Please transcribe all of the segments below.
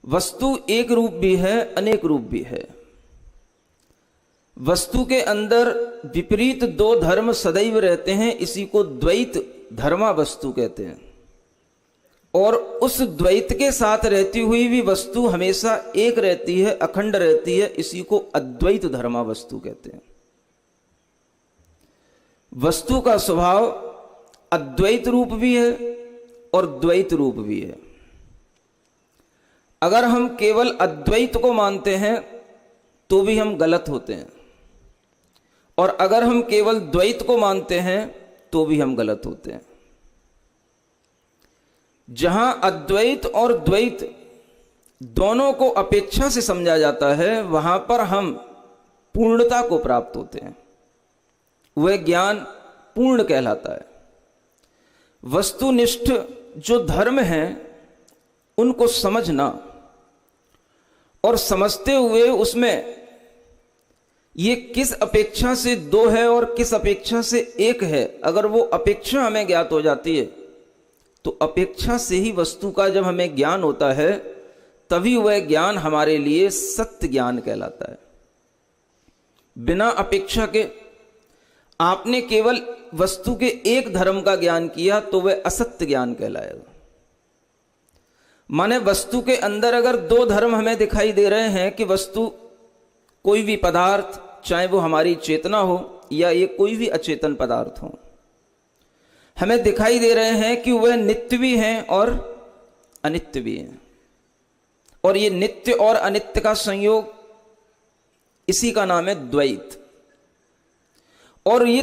वस्तु एक रूप भी है, अनेक रूप भी है। वस्तु के अंदर विपरीत दो धर्म सदैव रहते हैं, इसी को द्वैत धर्मा वस्तु कहते हैं। और उस द्वैत के साथ रहती हुई भी वस्तु हमेशा एक रहती है, अखंड रहती है, इसी को अद्वैत धर्मा वस्तु कहते हैं। वस्तु का स्वभाव अद्वैत रूप भी है और द्वैत रूप भी है। अगर हम केवल अद्वैत को मानते हैं तो भी हम गलत होते हैं, और अगर हम केवल द्वैत को मानते हैं तो भी हम गलत होते हैं। जहां अद्वैत और द्वैत दोनों को अपेक्षा से समझा जाता है, वहां पर हम पूर्णता को प्राप्त होते हैं। वह ज्ञान पूर्ण कहलाता है। वस्तुनिष्ठ जो धर्म हैं उनको समझना और समझते हुए उसमें ये किस अपेक्षा से दो है और किस अपेक्षा से एक है, अगर वो अपेक्षा हमें ज्ञात हो जाती है तो अपेक्षा से ही वस्तु का जब हमें ज्ञान होता है तभी वह ज्ञान हमारे लिए सत्य ज्ञान कहलाता है। बिना अपेक्षा के आपने केवल वस्तु के एक धर्म का ज्ञान किया तो वह असत्य ज्ञान कहलाएगा। माने वस्तु के अंदर अगर दो धर्म हमें दिखाई दे रहे हैं कि वस्तु कोई भी पदार्थ, चाहे वो हमारी चेतना हो या ये कोई भी अचेतन पदार्थ हो, हमें दिखाई दे रहे हैं कि वह नित्य भी हैं और अनित्य भी हैं, और ये नित्य और अनित्य का संयोग, इसी का नाम है द्वैत। और ये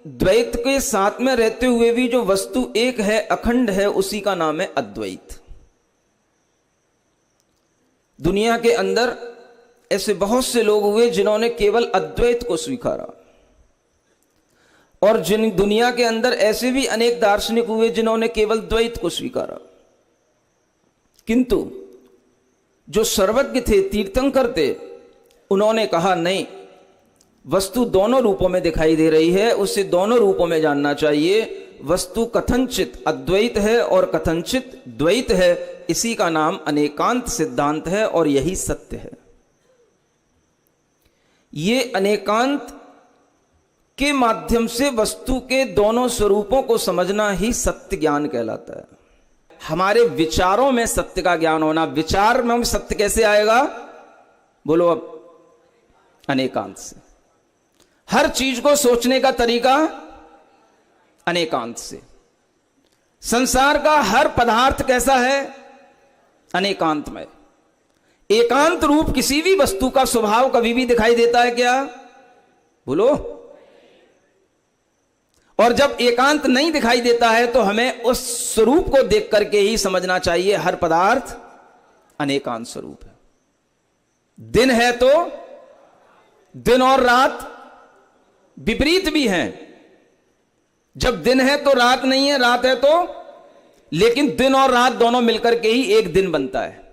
द्वैत के साथ में रहते हुए भी जो वस्तु एक है, अखंड है, उसी का नाम है अद्वैत। दुनिया के अंदर ऐसे बहुत से लोग हुए जिन्होंने केवल अद्वैत को स्वीकारा, और जिन दुनिया के अंदर ऐसे भी अनेक दार्शनिक हुए जिन्होंने केवल द्वैत को स्वीकारा। किंतु जो सर्वज्ञ थे, तीर्थंकर थे, उन्होंने कहा नहीं, वस्तु दोनों रूपों में दिखाई दे रही है, उसे दोनों रूपों में जानना चाहिए। वस्तु कथनचित अद्वैत है और कथनचित द्वैत है, इसी का नाम अनेकांत सिद्धांत है और यही सत्य है। ये अनेकांत के माध्यम से वस्तु के दोनों स्वरूपों को समझना ही सत्य ज्ञान कहलाता है। हमारे विचारों में सत्य का ज्ञान होना। विचार में सत्य कैसे आएगा? बोलो अब। अनेकांत से। हर चीज को सोचने का तरीका अनेकांत से। संसार का हर पदार्थ कैसा है? अनेकांत में। एकांत रूप किसी भी वस्तु का स्वभाव कभी भी दिखाई देता है क्या? बोलो। और जब एकांत नहीं दिखाई देता है तो हमें उस स्वरूप को देख करके ही समझना चाहिए हर पदार्थ अनेकांत स्वरूप है। दिन है तो दिन और रात विपरीत भी हैं। जब दिन है तो रात नहीं है, रात है तो, लेकिन दिन और रात दोनों मिलकर के ही एक दिन बनता है।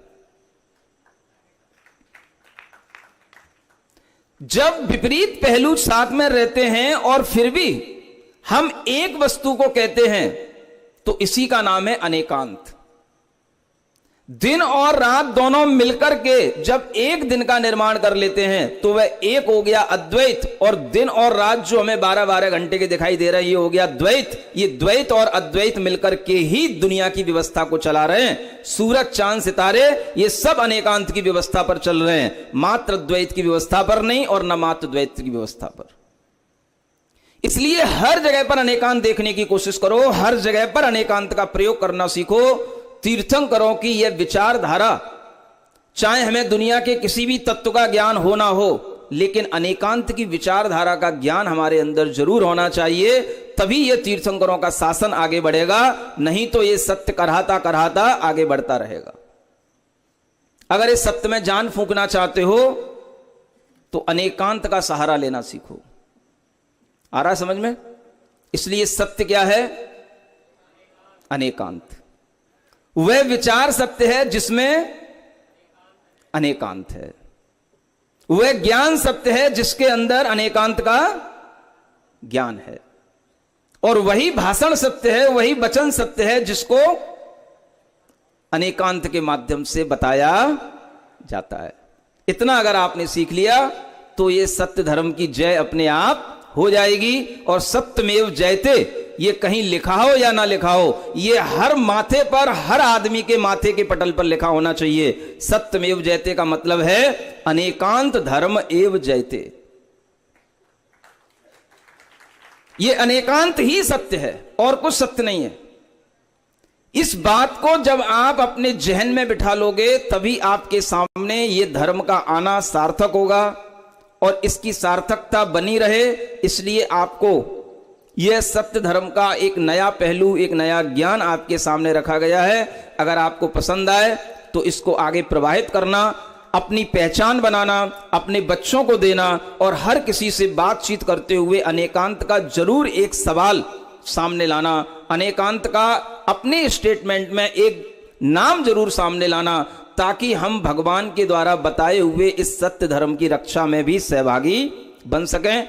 जब विपरीत पहलू साथ में रहते हैं और फिर भी हम एक वस्तु को कहते हैं तो इसी का नाम है अनेकांत। दिन और रात दोनों मिलकर के जब एक दिन का निर्माण कर लेते हैं तो वह एक हो गया अद्वैत, और दिन और रात जो हमें 12-12 घंटे के दिखाई दे रहे हैं ये हो गया द्वैत। ये द्वैत और अद्वैत मिलकर के ही दुनिया की व्यवस्था को चला रहे हैं। सूरज, चांद, सितारे ये सब अनेकांत की व्यवस्था पर चल रहे हैं, मात्र द्वैत की व्यवस्था पर नहीं, और न मात्र द्वैत की व्यवस्था पर। इसलिए हर जगह पर अनेकांत देखने की कोशिश करो, हर जगह पर अनेकांत का प्रयोग करना सीखो। तीर्थंकरों की यह विचारधारा, चाहे हमें दुनिया के किसी भी तत्व का ज्ञान हो ना हो, लेकिन अनेकांत की विचारधारा का ज्ञान हमारे अंदर जरूर होना चाहिए, तभी यह तीर्थंकरों का शासन आगे बढ़ेगा। नहीं तो यह सत्य कराता कराता आगे बढ़ता रहेगा। अगर इस सत्य में जान फूंकना चाहते हो तो अनेकांत का सहारा लेना सीखो। आ रहा समझ में? इसलिए सत्य क्या है? अनेकांत। वह विचार सत्य है जिसमें अनेकांत है। वह ज्ञान सत्य है जिसके अंदर अनेकांत का ज्ञान है। और वही भाषण सत्य है, वही वचन सत्य है जिसको अनेकांत के माध्यम से बताया जाता है। इतना अगर आपने सीख लिया तो ये सत्य धर्म की जय अपने आप हो जाएगी। और सत्यमेव जयते ये कहीं लिखा हो या ना लिखा हो, ये हर माथे पर, हर आदमी के माथे के पटल पर लिखा होना चाहिए। सत्यमेव जयते का मतलब है अनेकांत धर्म एव जयते। ये अनेकांत ही सत्य है और कुछ सत्य नहीं है। इस बात को जब आप अपने जहन में बिठा लोगे तभी आपके सामने ये धर्म का आना सार्थक होगा और इसकी सार्थकता बनी रहे। इसलिए आपको यह सत्य धर्म का एक नया पहलू, एक नया ज्ञान आपके सामने रखा गया है। अगर आपको पसंद आए तो इसको आगे प्रवाहित करना, अपनी पहचान बनाना, अपने बच्चों को देना और हर किसी से बातचीत करते हुए अनेकांत का जरूर एक सवाल सामने लाना, अनेकांत का अपने स्टेटमेंट में एक नाम जरूर सामने लाना, ताकि हम भगवान के द्वारा बताए हुए इस सत्य धर्म की रक्षा में भी सहभागी बन सकें।